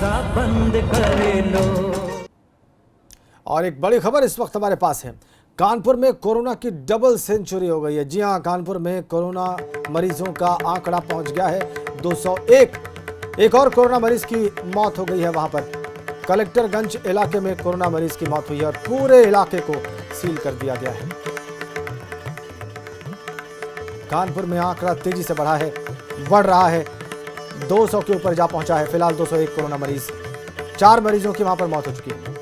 दरवाजा बंद कर लो। और एक बड़ी खबर इस वक्त हमारे पास है। कानपुर में कोरोना की डबल सेंचुरी हो गई है। जी हां, कानपुर में कोरोना मरीजों का आंकड़ा पहुंच गया है 201। एक और कोरोना मरीज की मौत हो गई है। वहां पर कलेक्टरगंज इलाके में कोरोना मरीज की मौत हुई है और पूरे इलाके को सील कर दिया गया है। कानपुर में आंकड़ा तेजी से बढ़ रहा है, 200 के ऊपर जा पहुंचा है। फिलहाल 201 कोरोना मरीज, 4 मरीजों की वहां पर मौत हो चुकी है।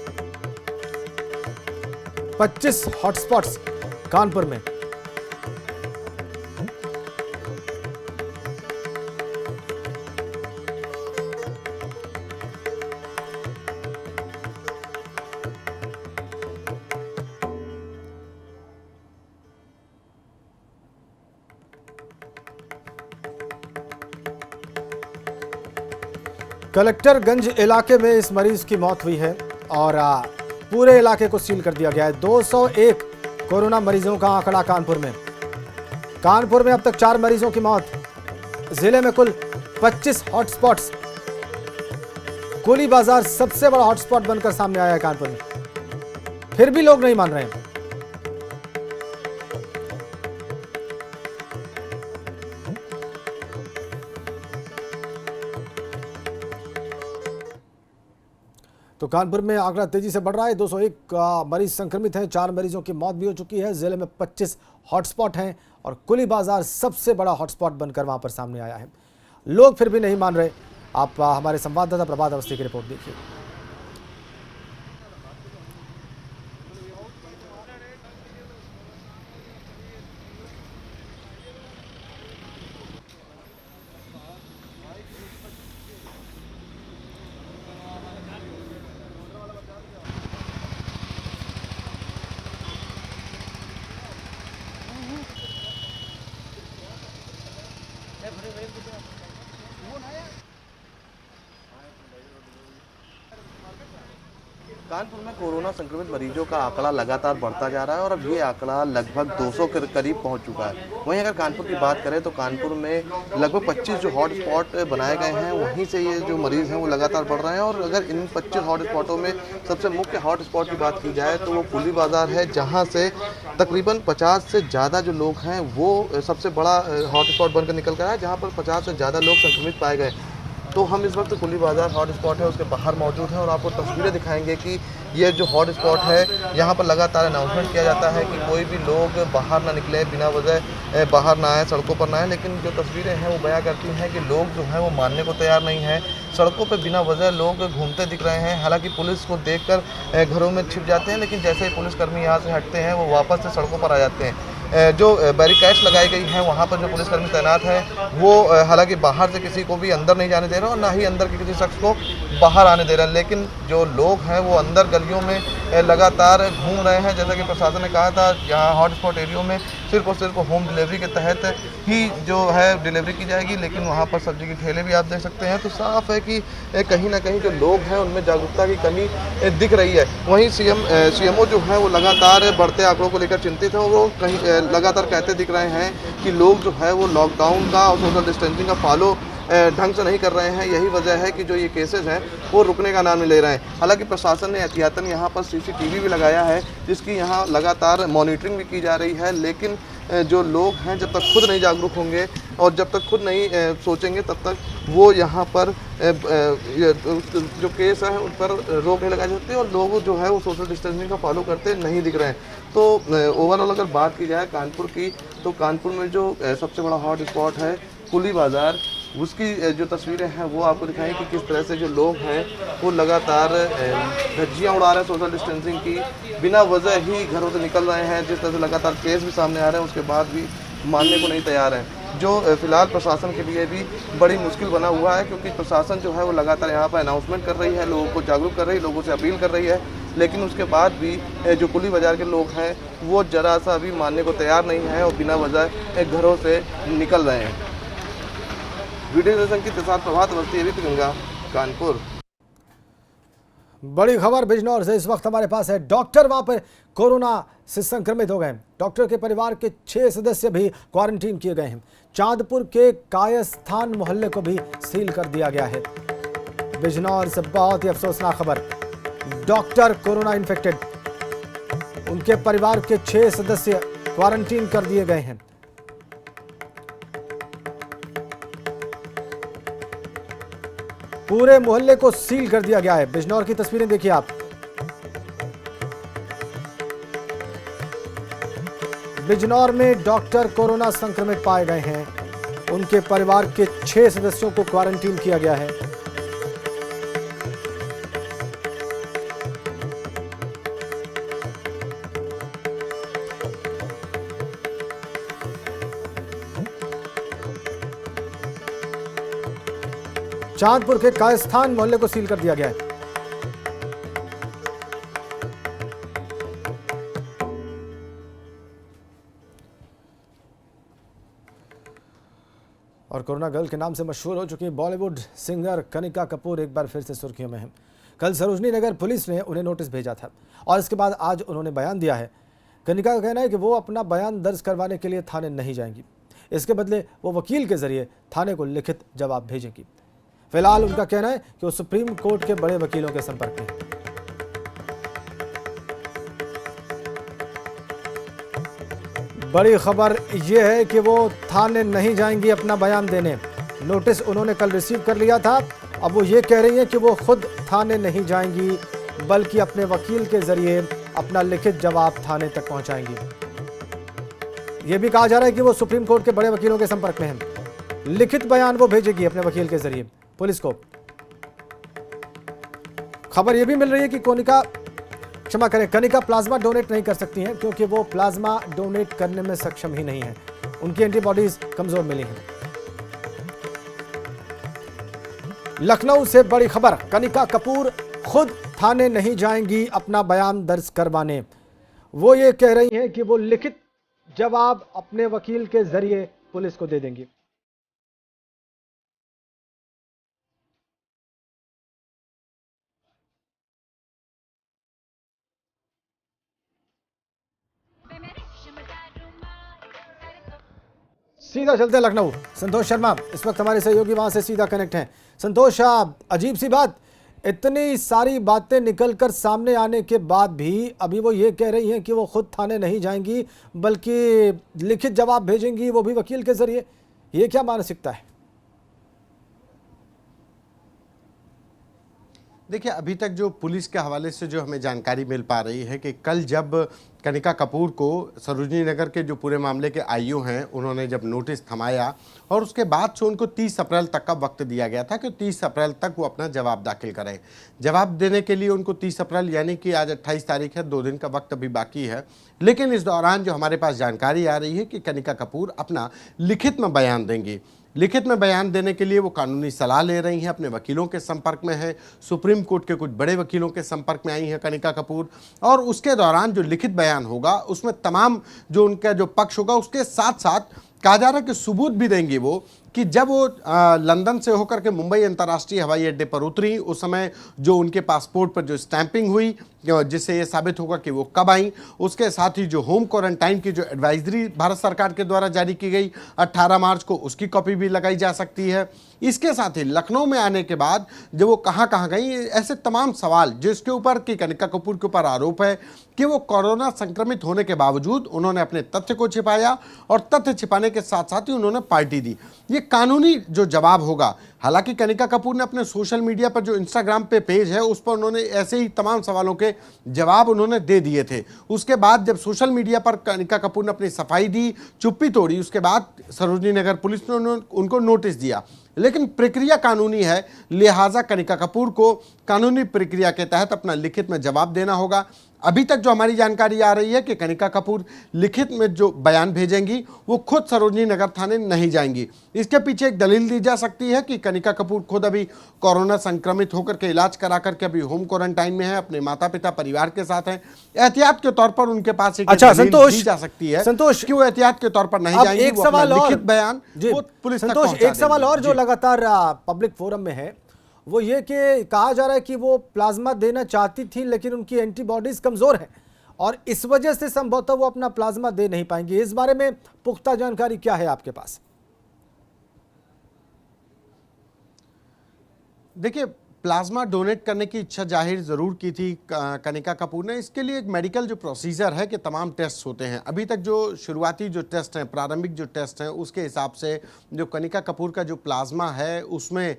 25 हॉटस्पॉट्स कानपुर में। कलेक्टरगंज इलाके में इस मरीज की मौत हुई है और पूरे इलाके को सील कर दिया गया है। 201 कोरोना मरीजों का आंकड़ा कानपुर में। कानपुर में अब तक 4 मरीजों की मौत। जिले में कुल 25 हॉटस्पॉट्स। कुली बाजार सबसे बड़ा हॉटस्पॉट बनकर सामने आया है कानपुर में, फिर भी लोग नहीं मान रहे हैं। तो कानपुर में आंकड़ा तेजी से बढ़ रहा है। 201 मरीज संक्रमित हैं, 4 मरीजों की मौत भी हो चुकी है। जिले में 25 हॉटस्पॉट हैं और कुली बाजार सबसे बड़ा हॉटस्पॉट बनकर वहां पर सामने आया है। लोग फिर भी नहीं मान रहे। आप हमारे संवाददाता प्रभात अवस्थी की रिपोर्ट देखिए। कानपुर में कोरोना संक्रमित मरीजों का आंकड़ा लगातार बढ़ता जा रहा है और अब ये आंकड़ा लगभग 200 के करीब पहुंच चुका है। वहीं अगर कानपुर की बात करें तो कानपुर में लगभग 25 जो हॉट स्पॉट बनाए गए हैं, वहीं से ये जो मरीज़ हैं वो लगातार बढ़ रहे हैं। और अगर इन 25 हॉट स्पॉटों में सबसे मुख्य हॉट स्पॉट की बात की जाए तो वो कुली बाज़ार है, जहाँ से तकरीबन 50 से ज़्यादा जो लोग हैं वो सबसे बड़ा हॉट स्पॉट बनकर निकल कर आया, जहाँ पर 50 से ज़्यादा लोग संक्रमित पाए गए। तो हम इस वक्त कुली बाज़ार हॉट स्पॉट है उसके बाहर मौजूद हैं और आपको तस्वीरें दिखाएंगे कि ये जो हॉट स्पॉट है, यहाँ पर लगातार अनाउंसमेंट किया जाता है कि कोई भी लोग बाहर ना निकले, बिना वजह बाहर ना आए, सड़कों पर ना आए। लेकिन जो तस्वीरें हैं वो बयां करती हैं कि लोग जो हैं वो मानने को तैयार नहीं हैं। सड़कों पर बिना वजह लोग घूमते दिख रहे हैं। हालांकि पुलिस को देखकर घरों में छिप जाते हैं, लेकिन जैसे ही पुलिसकर्मी यहाँ से हटते हैं वो वापस से सड़कों पर आ जाते हैं। जो बैरिकेड्स लगाई गई हैं वहाँ पर जो पुलिसकर्मी तैनात हैं वो हालांकि बाहर से किसी को भी अंदर नहीं जाने दे रहे और ना ही अंदर के किसी शख्स को बाहर आने दे रहे हैं। लेकिन जो लोग हैं वो अंदर गलियों में लगातार घूम रहे हैं। जैसा कि प्रशासन ने कहा था, यहाँ हॉटस्पॉट एरियो में सिर्फ और सिर्फ होम डिलीवरी के तहत ही जो है डिलीवरी की जाएगी, लेकिन वहाँ पर सब्जी के ठेले भी आप देख सकते हैं। तो साफ है कि कहीं ना कहीं जो लोग हैं उनमें जागरूकता की कमी दिख रही है। वहीं सीएमओ जो है वो लगातार बढ़ते आंकड़ों को लेकर चिंतित है और वो कहीं लगातार कहते दिख रहे हैं कि लोग जो है वो लॉकडाउन का और सोशल डिस्टेंसिंग का फॉलो ढंग से नहीं कर रहे हैं। यही वजह है कि जो ये केसेस हैं वो रुकने का नाम नहीं ले रहे हैं। हालांकि प्रशासन ने एहतियातन यहाँ पर सीसीटीवी भी लगाया है, जिसकी यहाँ लगातार मॉनिटरिंग भी की जा रही है। लेकिन जो लोग हैं जब तक खुद नहीं जागरूक होंगे और जब तक खुद नहीं सोचेंगे तब तक वो यहाँ पर जो केस है उन पर रोक नहीं लगाई जाती और लोग जो है वो सोशल डिस्टेंसिंग का फॉलो करते नहीं दिख रहे हैं। तो ओवरऑल अगर बात की जाए कानपुर की, तो कानपुर में जो सबसे बड़ा हॉट स्पॉट है कुली बाज़ार, उसकी जो तस्वीरें हैं वो आपको दिखाएं कि किस तरह से जो लोग हैं वो लगातार धज्जियाँ उड़ा रहे हैं सोशल डिस्टेंसिंग की, बिना वजह ही घरों से निकल रहे हैं। जिस तरह से लगातार केस भी सामने आ रहे हैं उसके बाद भी मानने को नहीं तैयार हैं, जो फिलहाल प्रशासन के लिए भी बड़ी मुश्किल बना हुआ है। क्योंकि प्रशासन जो है वो लगातार यहाँ पर अनाउंसमेंट कर रही है, लोगों को जागरूक कर रही है, लोगों से अपील कर रही है, लेकिन उसके बाद भी जो कुली बाज़ार के लोग हैं वो जरा सा भी मानने को तैयार नहीं है और बिना वजह घरों से निकल रहे हैं। वीडियो जर्नलिस्ट के साथ प्रभात अवस्थी, एबीपी गंगा, कानपुर। बड़ी खबर बिजनौर से इस वक्त हमारे पास है। डॉक्टर वहां पर कोरोना से संक्रमित हो गए। डॉक्टर के परिवार के 6 सदस्य भी क्वारंटीन किए गए हैं। चांदपुर के कायस्थान मोहल्ले को भी सील कर दिया गया है। बिजनौर से बहुत ही अफसोसनाक खबर। डॉक्टर कोरोना इन्फेक्टेड, उनके परिवार के 6 सदस्य क्वारंटीन कर दिए गए हैं। पूरे मोहल्ले को सील कर दिया गया है। बिजनौर की तस्वीरें देखिए आप। बिजनौर में डॉक्टर कोरोना संक्रमित पाए गए हैं। उनके परिवार के 6 सदस्यों को क्वारंटीन किया गया है। चांदपुर के कायस्थान मोहल्ले को सील कर दिया गया है। और कोरोना गर्ल के नाम से मशहूर हो चुकी बॉलीवुड सिंगर कनिका कपूर एक बार फिर से सुर्खियों में है। कल सरोजनी नगर पुलिस ने उन्हें नोटिस भेजा था और इसके बाद आज उन्होंने बयान दिया है। कनिका का कहना है कि वो अपना बयान दर्ज करवाने के लिए थाने नहीं जाएंगी। इसके बदले वो वकील के जरिए थाने को लिखित जवाब भेजेंगी। फिलहाल उनका कहना है कि वो सुप्रीम कोर्ट के बड़े वकीलों के संपर्क में है। बड़ी खबर यह है कि वो थाने नहीं जाएंगी अपना बयान देने। नोटिस उन्होंने कल रिसीव कर लिया था। अब वो ये कह रही हैं कि वो खुद थाने नहीं जाएंगी बल्कि अपने वकील के जरिए अपना लिखित जवाब थाने तक पहुंचाएंगी। ये भी कहा जा रहा है कि वो सुप्रीम कोर्ट के बड़े वकीलों के संपर्क में हैं। लिखित बयान वो भेजेगी अपने वकील के जरिए पुलिस को। खबर यह भी मिल रही है कि कनिका प्लाज्मा डोनेट नहीं कर सकती हैं क्योंकि वो प्लाज्मा डोनेट करने में सक्षम ही नहीं है। उनकी एंटीबॉडीज कमजोर मिली हैं। लखनऊ से बड़ी खबर, कनिका कपूर खुद थाने नहीं जाएंगी अपना बयान दर्ज करवाने। वो ये कह रही हैं कि वो लिखित जवाब अपने वकील के जरिए पुलिस को दे देंगी। सीधा चलते हैं लखनऊ। संतोष शर्मा इस वक्त हमारे सहयोगी वहां से सीधा कनेक्ट हैं। संतोष, अजीब सी बात, इतनी सारी बातें निकलकर सामने आने के बाद भी अभी वो ये कह रही हैं कि वो खुद थाने नहीं जाएंगी बल्कि लिखित जवाब भेजेंगी, वो भी वकील के जरिए। ये क्या मानसिकता है? देखिए, अभी तक जो पुलिस के हवाले से जो हमें जानकारी मिल पा रही है कि कल जब कनिका कपूर को सरोजनी नगर के जो पूरे मामले के आईओ हैं उन्होंने जब नोटिस थमाया और उसके बाद से उनको 30 अप्रैल तक का वक्त दिया गया था कि 30 अप्रैल तक वो अपना जवाब दाखिल करें। जवाब देने के लिए उनको 30 अप्रैल यानी कि आज 28 तारीख है, 2 दिन का वक्त अभी बाकी है। लेकिन इस दौरान जो हमारे पास जानकारी आ रही है कि कनिका कपूर अपना लिखित में बयान देंगी। लिखित में बयान देने के लिए वो कानूनी सलाह ले रही हैं, अपने वकीलों के संपर्क में है, सुप्रीम कोर्ट के कुछ बड़े वकीलों के संपर्क में आई हैं कनिका कपूर। और उसके दौरान जो लिखित बयान होगा उसमें तमाम जो उनका जो पक्ष होगा उसके साथ साथ कहा जा रहा है कि सबूत भी देंगी वो कि जब वो लंदन से होकर के मुंबई अंतर्राष्ट्रीय हवाई अड्डे पर उतरी उस समय जो उनके पासपोर्ट पर जो स्टैंपिंग हुई जिससे ये साबित होगा कि वो कब आई। उसके साथ ही जो होम क्वारंटाइन की जो एडवाइजरी भारत सरकार के द्वारा जारी की गई 18 मार्च को, उसकी कॉपी भी लगाई जा सकती है। इसके साथ ही लखनऊ में आने के बाद जब वो कहाँ गई, ऐसे तमाम सवाल जिसके ऊपर कि कनिका कपूर के ऊपर आरोप है कि वो कोरोना संक्रमित होने के बावजूद उन्होंने अपने तथ्य को छिपाया और तथ्य छिपाने के साथ साथ ही उन्होंने पार्टी दी। ये कानूनी जो जवाब होगा। हालांकि कनिका कपूर ने अपने सोशल मीडिया पर जो इंस्टाग्राम पे पेज है उस पर उन्होंने ऐसे ही तमाम सवालों के जवाब उन्होंने दे दिए थे। उसके बाद जब सोशल मीडिया पर कनिका कपूर ने अपनी सफाई दी, चुप्पी तोड़ी, उसके बाद सरोजनी नगर पुलिस ने उनको नोटिस दिया। लेकिन प्रक्रिया कानूनी है, लिहाजा कनिका कपूर को कानूनी प्रक्रिया के तहत अपना लिखित में जवाब देना होगा। अभी तक जो हमारी जानकारी आ रही है कि कनिका कपूर लिखित में जो बयान भेजेंगी वो खुद सरोजनी नगर थाने नहीं जाएंगी। इसके पीछे एक दलील दी जा सकती है कि कनिका कपूर खुद अभी कोरोना संक्रमित होकर के इलाज करा करके अभी होम क्वारंटाइन में है, अपने माता पिता परिवार के साथ हैं। एहतियात के तौर पर उनके पास एक दलील दी जा सकती है संतोष कि वो एहतियात के तौर पर नहीं जाएंगी। एक सवाल और लिखित बयान पुलिस तक संतोष, एक सवाल और जो लगातार पब्लिक फोरम में है वो ये कि कहा जा रहा है कि वो प्लाज्मा देना चाहती थी लेकिन उनकी एंटीबॉडीज कमजोर है और इस वजह से संभवतः वो अपना प्लाज्मा दे नहीं पाएंगी। इस बारे में पुख्ता जानकारी क्या है आपके पास? देखिए, प्लाज्मा डोनेट करने की इच्छा जाहिर ज़रूर की थी कनिका कपूर ने। इसके लिए एक मेडिकल जो प्रोसीजर है कि तमाम टेस्ट होते हैं। अभी तक जो शुरुआती जो टेस्ट हैं, प्रारंभिक जो टेस्ट हैं, उसके हिसाब से जो कनिका कपूर का जो प्लाज्मा है उसमें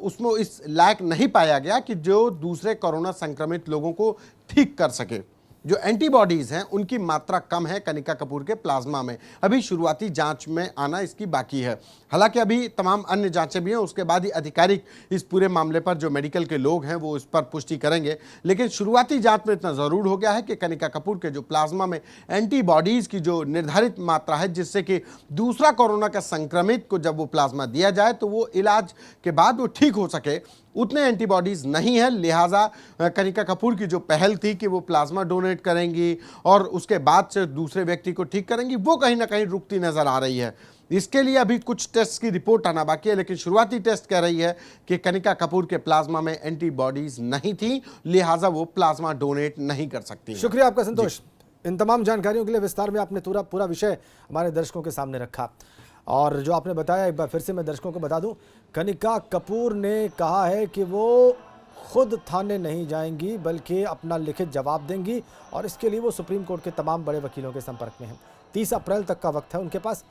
उसमें इस लायक नहीं पाया गया कि जो दूसरे कोरोना संक्रमित लोगों को ठीक कर सके। जो एंटीबॉडीज़ हैं उनकी मात्रा कम है कनिका कपूर के प्लाज्मा में। अभी शुरुआती जांच में आना इसकी बाकी है। हालांकि अभी तमाम अन्य जांचें भी हैं, उसके बाद ही आधिकारिक इस पूरे मामले पर जो मेडिकल के लोग हैं वो इस पर पुष्टि करेंगे। लेकिन शुरुआती जांच में इतना ज़रूर हो गया है कि कनिका कपूर के जो प्लाज्मा में एंटीबॉडीज़ की जो निर्धारित मात्रा है, जिससे कि दूसरा कोरोना का संक्रमित को जब वो प्लाज्मा दिया जाए तो वो इलाज के बाद वो ठीक हो सके, उतने एंटीबॉडीज़ नहीं है। लिहाजा कनिका कपूर की जो पहल थी कि वो प्लाज्मा डोनेट करेंगी और उसके बाद से दूसरे व्यक्ति को ठीक करेंगी, वो कहीं ना कहीं रुकती नज़र आ रही है। इसके लिए अभी कुछ टेस्ट की रिपोर्ट आना बाकी है, लेकिन शुरुआती टेस्ट कह रही है कि कनिका कपूर के प्लाज्मा में एंटीबॉडीज़ नहीं थी, लिहाजा वो प्लाज्मा डोनेट नहीं कर सकती। शुक्रिया आपका संतोष। इन तमाम जानकारियों के लिए विस्तार में आपने पूरा विषय हमारे दर्शकों के सामने रखा। और जो आपने बताया, एक बार फिर से मैं दर्शकों को बता दूं, कनिका कपूर ने कहा है कि वो खुद थाने नहीं जाएंगी बल्कि अपना लिखित जवाब देंगी, और इसके लिए वो सुप्रीम कोर्ट के तमाम बड़े वकीलों के संपर्क में हैं। 30 अप्रैल तक का वक्त है उनके पास।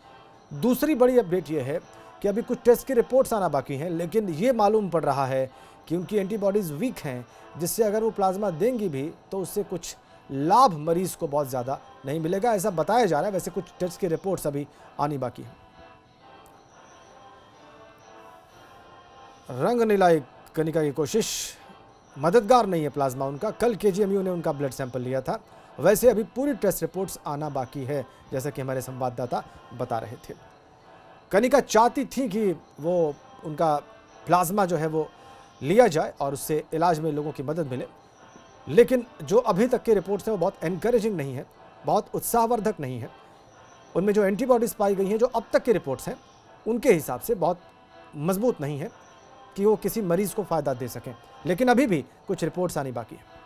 दूसरी बड़ी अपडेट ये है कि अभी कुछ टेस्ट की रिपोर्ट्स आना बाकी हैं, लेकिन ये मालूम पड़ रहा है कि उनकी एंटीबॉडीज़ वीक हैं, जिससे अगर वो प्लाज्मा देंगी भी तो उससे कुछ लाभ मरीज़ को बहुत ज़्यादा नहीं मिलेगा, ऐसा बताया जा रहा है। वैसे कुछ टेस्ट की रिपोर्ट्स अभी आनी बाकी है। रंग नहीं लाई कनिका की कोशिश, मददगार नहीं है प्लाज्मा उनका। कल केजीएमयू ने उनका ब्लड सैंपल लिया था। वैसे अभी पूरी टेस्ट रिपोर्ट्स आना बाकी है, जैसा कि हमारे संवाददाता बता रहे थे। कनिका चाहती थी कि वो उनका प्लाज्मा जो है वो लिया जाए और उससे इलाज में लोगों की मदद मिले, लेकिन जो अभी तक की रिपोर्ट्स हैं वो बहुत एनकरेजिंग नहीं है, बहुत उत्साहवर्धक नहीं है। उनमें जो एंटीबॉडीज़ पाई गई हैं, जो अब तक की रिपोर्ट्स हैं, उनके हिसाब से बहुत मजबूत नहीं है कि वो किसी मरीज़ को फ़ायदा दे सकें। लेकिन अभी भी कुछ रिपोर्ट्स आनी बाकी है।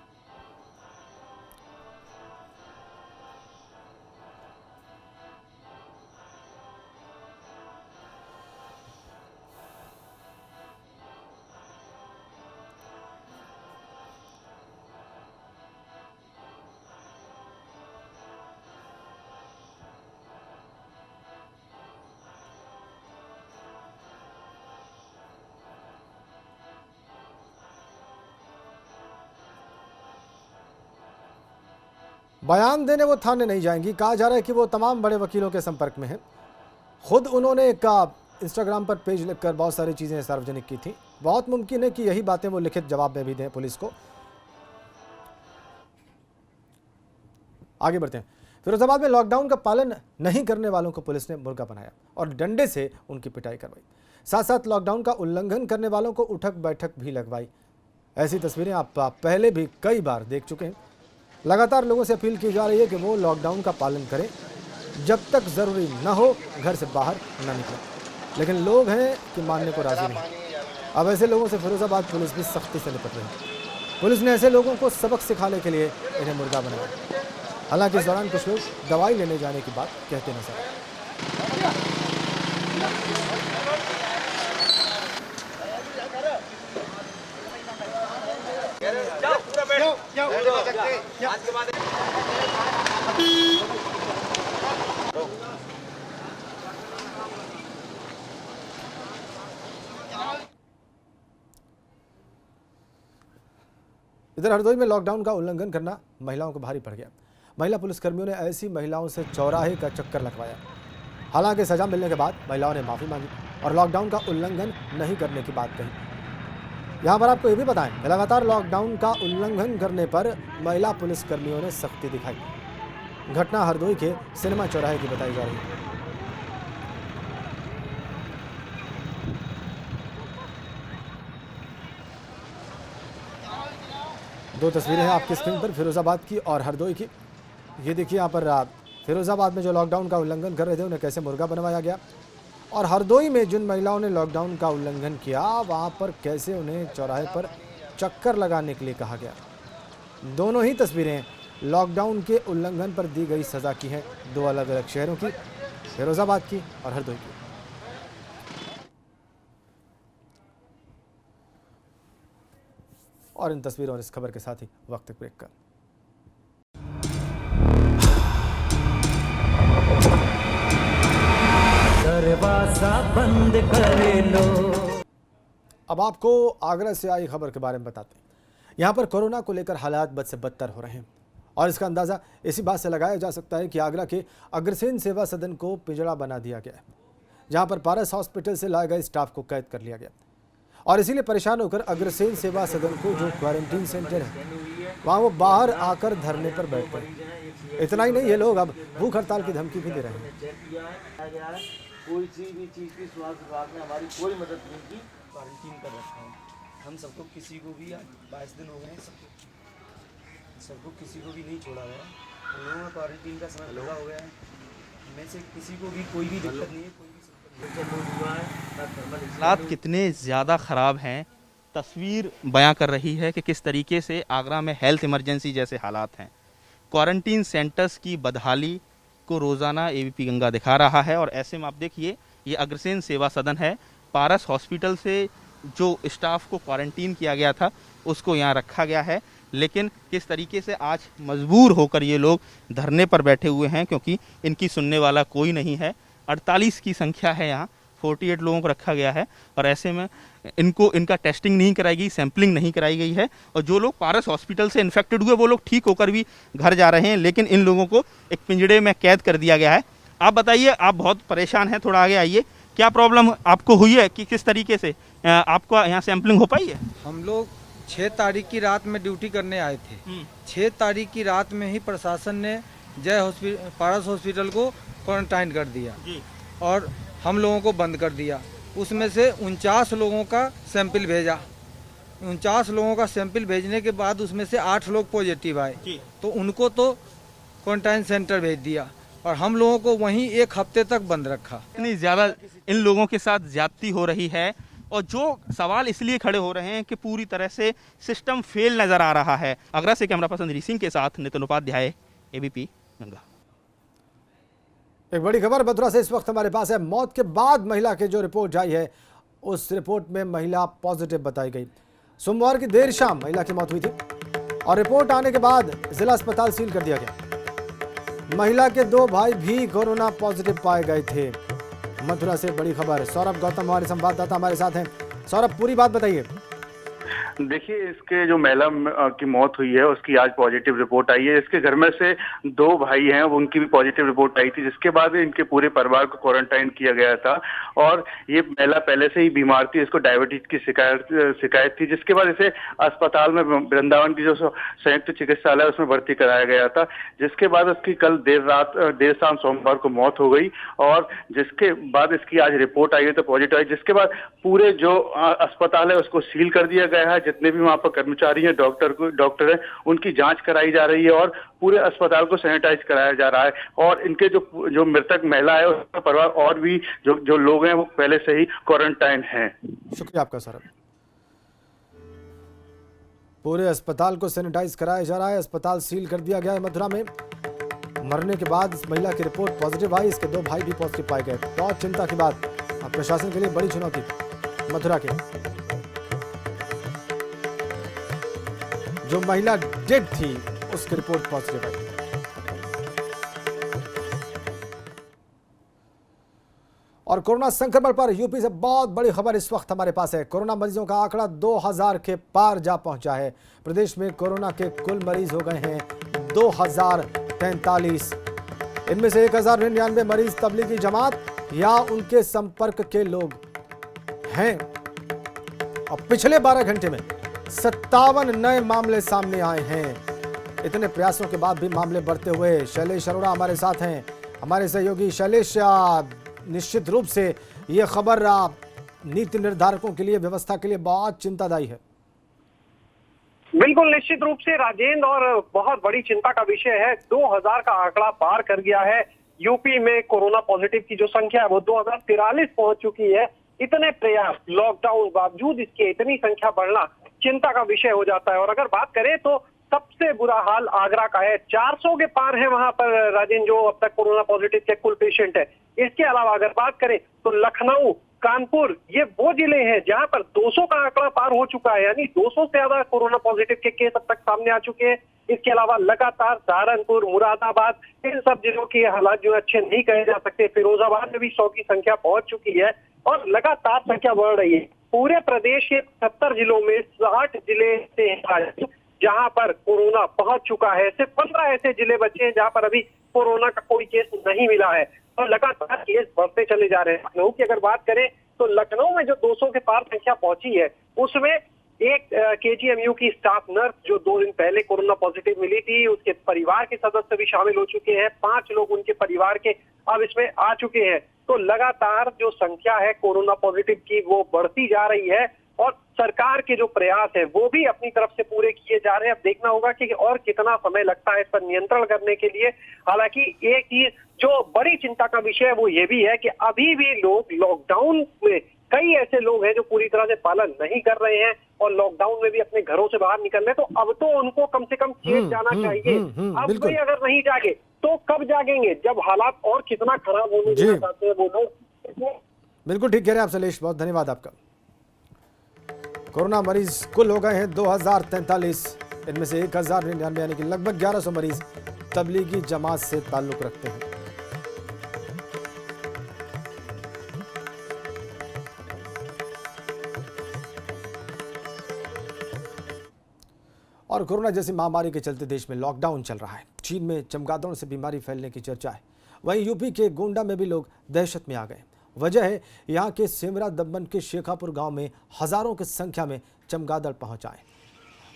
बयान देने वो थाने नहीं जाएंगी। कहा जा रहा है कि वो तमाम बड़े वकीलों के संपर्क में हैं। खुद उन्होंने एक इंस्टाग्राम पर पेज लिखकर बहुत सारी चीज़ें सार्वजनिक की थी। बहुत मुमकिन है कि यही बातें वो लिखित जवाब में भी दें पुलिस को। आगे बढ़ते हैं। फिरोजाबाद में लॉकडाउन का पालन नहीं करने वालों को पुलिस ने मुर्गा बनाया और डंडे से उनकी पिटाई करवाई। साथ साथ लॉकडाउन का उल्लंघन करने वालों को उठक बैठक भी लगवाई। ऐसी तस्वीरें आप पहले भी कई बार देख चुके हैं। लगातार लोगों से अपील की जा रही है कि वो लॉकडाउन का पालन करें, जब तक ज़रूरी न हो घर से बाहर न निकलें। लेकिन लोग हैं कि मानने को राज़ी नहीं। अब ऐसे लोगों से फिरोजाबाद पुलिस भी सख्ती से निपट रही है। पुलिस ने ऐसे लोगों को सबक सिखाने के लिए इन्हें मुर्गा बनाया। हालांकि इस दौरान कुछ लोग दवाई लेने जाने की बात कहते नजर आए। इधर हरदोई में लॉकडाउन का उल्लंघन करना महिलाओं को भारी पड़ गया। महिला पुलिसकर्मियों ने ऐसी महिलाओं से चौराहे का चक्कर लगवाया। हालांकि सजा मिलने के बाद महिलाओं ने माफ़ी मांगी और लॉकडाउन का उल्लंघन नहीं करने की बात कही। यहाँ पर आपको ये भी बताएं, लगातार लॉकडाउन का उल्लंघन करने पर महिला पुलिसकर्मियों ने सख्ती दिखाई। घटना हरदोई के सिनेमा चौराहे की बताई जा रही है। दो तस्वीरें हैं आपकी स्क्रीन पर, फिरोजाबाद की और हरदोई की। ये देखिए यहाँ पर फिरोजाबाद में जो लॉकडाउन का उल्लंघन कर रहे थे उन्हें कैसे मुर्गा बनवाया गया, और हरदोई में जिन महिलाओं ने लॉकडाउन का उल्लंघन किया वहाँ पर कैसे उन्हें चौराहे पर चक्कर लगाने के लिए कहा गया। दोनों ही तस्वीरें लॉकडाउन के उल्लंघन पर दी गई सज़ा की हैं, दो अलग अलग शहरों की, फिरोजाबाद की और हरदोई की। और इन तस्वीरों और इस खबर के साथ ही वक्त ब्रेक का। दरवाजा बंद कर लो। अब आपको आगरा से आई खबर के बारे में बताते हैं। यहाँ पर कोरोना को लेकर हालात बद से बदतर हो रहे हैं और इसका अंदाज़ा इसी बात से लगाया जा सकता है कि आगरा के अग्रसेन सेवा सदन को पिंजड़ा बना दिया गया है, जहाँ पर पारस हॉस्पिटल से लाए गए स्टाफ को कैद कर लिया गया और इसीलिए परेशान होकर अग्रसेन सेवा सदन को जो क्वारंटीन सेंटर है वहाँ वो बाहर आकर धरने पर बैठ गए। इतना ही नहीं, ये लोग अब भूख हड़ताल की धमकी भी दे रहे हैं। कोई चीज भी चीज़ की स्वास्थ्य विभाग ने हमारी कोई मदद नहीं की। क्वारंटीन कर रखा है हम सबको, किसी को भी 22 दिन हो गए सबको किसी को भी नहीं छोड़ा गया। हम लोगों का क्वारंटीन का समय पूरा हो गया है। में से किसी को भी कोई भी दिक्कत नहीं है, कोई भी हालात कितने ज़्यादा ख़राब हैं, तस्वीर बयां कर रही है कि किस तरीके से आगरा में हेल्थ इमरजेंसी जैसे हालात हैं। क्वारंटीन सेंटर्स की बदहाली को रोज़ाना एबीपी गंगा दिखा रहा है और ऐसे में आप देखिए ये अग्रसेन सेवा सदन है। पारस हॉस्पिटल से जो स्टाफ को क्वारंटीन किया गया था उसको यहाँ रखा गया है, लेकिन किस तरीके से आज मजबूर होकर ये लोग धरने पर बैठे हुए हैं क्योंकि इनकी सुनने वाला कोई नहीं है। 48 की संख्या है, यहाँ 48 लोगों को रखा गया है और ऐसे में इनका टेस्टिंग नहीं कराई गई, सैंपलिंग नहीं कराई गई है और जो लोग पारस हॉस्पिटल से इन्फेक्टेड हुए वो लोग ठीक होकर भी घर जा रहे हैं, लेकिन इन लोगों को एक पिंजड़े में कैद कर दिया गया है। आप बताइए, आप बहुत परेशान हैं, थोड़ा आगे आइए, क्या प्रॉब्लम आपको हुई है कि किस तरीके से आपको यहाँ सैंपलिंग हो पाई है? हम लोग 6 तारीख की रात में ड्यूटी करने आए थे। 6 तारीख की रात में ही प्रशासन ने पारस हॉस्पिटल को क्वारंटाइन कर दिया और हम लोगों को बंद कर दिया। उसमें से 49 लोगों का सैंपल भेजा। 49 लोगों का सैंपल भेजने के बाद उसमें से 8 लोग पॉजिटिव आए, तो उनको तो क्वारंटाइन सेंटर भेज दिया और हम लोगों को वहीं 1 हफ्ते तक बंद रखा। इतनी ज़्यादा इन लोगों के साथ ज्यादती हो रही है और जो सवाल इसलिए खड़े हो रहे हैं कि पूरी तरह से सिस्टम फेल नज़र आ रहा है। आगरा से कैमरा पर्सन सिंह के साथ नितिन उपाध्याय, एबीपी गंगा। एक बड़ी खबर मथुरा से इस वक्त हमारे पास है। मौत के बाद महिला की जो रिपोर्ट आई है उस रिपोर्ट में महिला पॉजिटिव बताई गई। सोमवार की देर शाम महिला की मौत हुई थी और रिपोर्ट आने के बाद जिला अस्पताल सील कर दिया गया। महिला के 2 भाई भी कोरोना पॉजिटिव पाए गए थे। मथुरा से बड़ी खबर, सौरभ गौतम हमारे संवाददाता हमारे साथ हैं। सौरभ, पूरी बात बताइए। देखिए, इसके जो महिला की मौत हुई है उसकी आज पॉजिटिव रिपोर्ट आई है। इसके घर में से 2 भाई हैं, उनकी भी पॉजिटिव रिपोर्ट आई थी, जिसके बाद इनके पूरे परिवार को क्वारंटाइन किया गया था। और ये महिला पहले से ही बीमार थी, इसको डायबिटीज की शिकायत थी, जिसके बाद इसे अस्पताल में वृंदावन की जो संयुक्त चिकित्सालय उसमें भर्ती कराया गया था, जिसके बाद उसकी कल देर शाम सोमवार को मौत हो गई और जिसके बाद इसकी आज रिपोर्ट आई है तो पॉजिटिव आई, जिसके बाद पूरे जो अस्पताल है उसको सील कर दिया गया है। जितने भी वहाँ पर कर्मचारी हैं, डॉक्टर हैं, उनकी जांच कराई जा रही है और पूरे अस्पताल को सैनिटाइज कराया जा रहा है। और इनके जो मृतक महिला है उसका परिवार और भी जो लोग हैं वो पहले से ही क्वारंटाइन हैं। शुक्रिया आपका सौरभ। पूरे अस्पताल को सैनिटाइज कराया जा रहा है, अस्पताल सील कर दिया गया है मथुरा में। मरने के बाद इस महिला की रिपोर्ट पॉजिटिव आई, इसके 2 भाई भी पॉजिटिव पाए गए। बहुत चिंता की बात, अब प्रशासन के लिए बड़ी चुनौती मथुरा के। जो महिला डेड थी उसकी रिपोर्ट पॉजिटिव आई। और कोरोना संक्रमण पर यूपी से बहुत बड़ी खबर इस वक्त हमारे पास है। कोरोना मरीजों का आंकड़ा 2000 के पार जा पहुंचा है। प्रदेश में कोरोना के कुल मरीज हो गए हैं 2043। इनमें से 1099 मरीज तबलीगी जमात या उनके संपर्क के लोग हैं। और पिछले 12 घंटे में 57 नए मामले सामने आए हैं। इतने प्रयासों के बाद भी मामले बढ़ते हुए शैलेश अरोड़ा हमारे साथ हैं, हमारे सहयोगी। शैलेश, निश्चित रूप से ये खबर नीति निर्धारकों के लिए, व्यवस्था के लिए बहुत चिंतादायी है। बिल्कुल निश्चित रूप से राजेंद्र, और बहुत बड़ी चिंता का विषय है। 2000 का आंकड़ा पार कर गया है। यूपी में कोरोना पॉजिटिव की जो संख्या है वो 2043 पहुंच चुकी है। इतने प्रयास, लॉकडाउन बावजूद इसकी इतनी संख्या बढ़ना चिंता का विषय हो जाता है। और अगर बात करें तो सबसे बुरा हाल आगरा का है। 400 के पार है वहां पर राजेंद्र, जो अब तक कोरोना पॉजिटिव के कुल पेशेंट है। इसके अलावा अगर बात करें तो लखनऊ कानपुर, ये वो जिले हैं जहां पर 200 का आंकड़ा पार हो चुका है, यानी 200 से ज्यादा कोरोना पॉजिटिव के केस अब तक सामने आ चुके हैं। इसके अलावा लगातार सहारनपुर, मुरादाबाद, इन सब जिलों के हालात जो अच्छे नहीं कहे जा सकते। फिरोजाबाद में भी 100 की संख्या पहुंच चुकी है और लगातार संख्या बढ़ रही है। पूरे प्रदेश के 70 जिलों में 60 जिले से हैं जहां पर कोरोना पहुंच चुका है। सिर्फ 15 ऐसे जिले बचे हैं जहां पर अभी कोरोना का कोई केस नहीं मिला है और लगातार केस बढ़ते चले जा रहे हैं। लखनऊ की अगर बात करें तो लखनऊ में जो 200 के पार संख्या पहुंची है, उसमें एक केजीएमयू की स्टाफ नर्स जो 2 दिन पहले कोरोना पॉजिटिव मिली थी, उसके परिवार के सदस्य भी शामिल हो चुके हैं। 5 लोग उनके परिवार के अब इसमें आ चुके हैं। तो लगातार जो संख्या है कोरोना पॉजिटिव की वो बढ़ती जा रही है और सरकार के जो प्रयास है वो भी अपनी तरफ से पूरे किए जा रहे हैं। अब देखना होगा कि और कितना समय लगता है इस पर नियंत्रण करने के लिए। हालांकि एक चीज जो बड़ी चिंता का विषय है वो ये भी है कि अभी भी लोग लॉकडाउन में, कई ऐसे लोग हैं जो पूरी तरह से पालन नहीं कर रहे हैं और लॉकडाउन में भी अपने घरों से बाहर निकल रहे हैं। तो अब तो उनको कम से कम चेत जाना चाहिए। अब कोई अगर नहीं जागे तो कब जागेंगे, जब हालात और कितना खराब होने देना चाहते हैं वो लोग। बिल्कुल ठीक कह रहे हैं आप शैलेश, बहुत धन्यवाद आपका। कोरोना मरीज कुल हो गए हैं 2043, इनमें से 1099 यानी कि लगभग 1100 मरीज तबलीगी जमात से ताल्लुक रखते हैं। और कोरोना जैसी महामारी के चलते देश में लॉकडाउन चल रहा है। चीन में चमगादड़ों से बीमारी फैलने की चर्चा है। वहीं यूपी के गोंडा में भी लोग दहशत में आ गए। वजह है यहाँ के सेमरा दमन के शेखापुर गांव में हजारों की संख्या में चमगादड़ पहुंच आए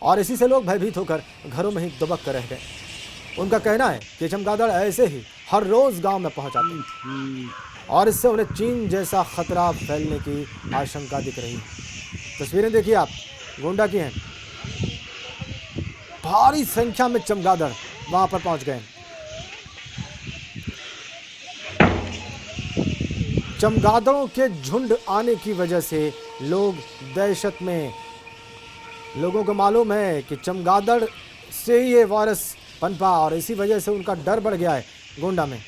और इसी से लोग भयभीत होकर घरों में ही दुबक कर रह गए। उनका कहना है कि चमगादड़ ऐसे ही हर रोज गांव में पहुंच आते हैं और इससे उन्हें चीन जैसा खतरा फैलने की आशंका दिख रही है। तस्वीरें देखिए आप, गोंडा की हैं। भारी संख्या में चमगादड़ वहां पर पहुंच गए। चमगादड़ों के झुंड आने की वजह से लोग दहशत में। लोगों को मालूम है कि चमगादड़ से ही ये वायरस पनपा और इसी वजह से उनका डर बढ़ गया है गोंडा में।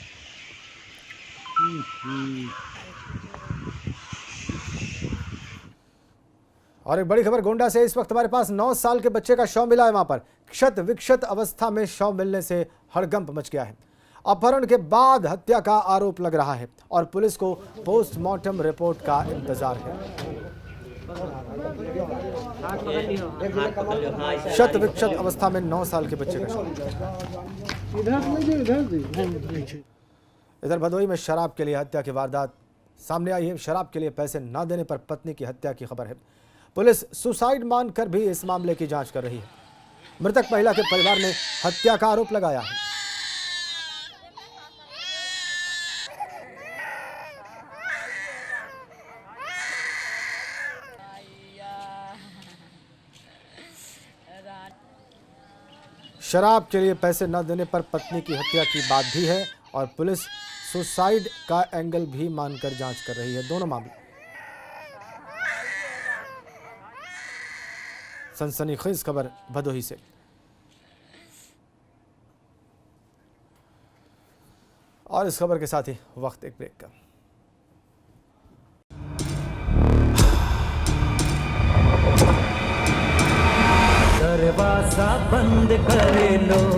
और एक बड़ी खबर गोंडा से, इस वक्त हमारे पास 9 साल के बच्चे का शव मिला है। वहां पर क्षत विक्षत अवस्था में शव मिलने से हड़कंप मच गया है। अपहरण के बाद हत्या का आरोप लग रहा है और पुलिस को पोस्टमार्टम रिपोर्ट का इंतजार है। क्षत विक्षत अवस्था में 9 साल के बच्चे का शव। इधर भदोही में शराब के लिए हत्या की वारदात सामने आई है। शराब के लिए पैसे न देने पर पत्नी की हत्या की खबर है। पुलिस सुसाइड मानकर भी इस मामले की जांच कर रही है। मृतक महिला के परिवार ने हत्या का आरोप लगाया है। शराब के लिए पैसे न देने पर पत्नी की हत्या की बात भी है और पुलिस सुसाइड का एंगल भी मानकर जांच कर रही है। दोनों मामले सनसनीखेज खबर भदोही से। और इस खबर के साथ ही वक्त एक ब्रेक का। दरवाजा बंद करे लो।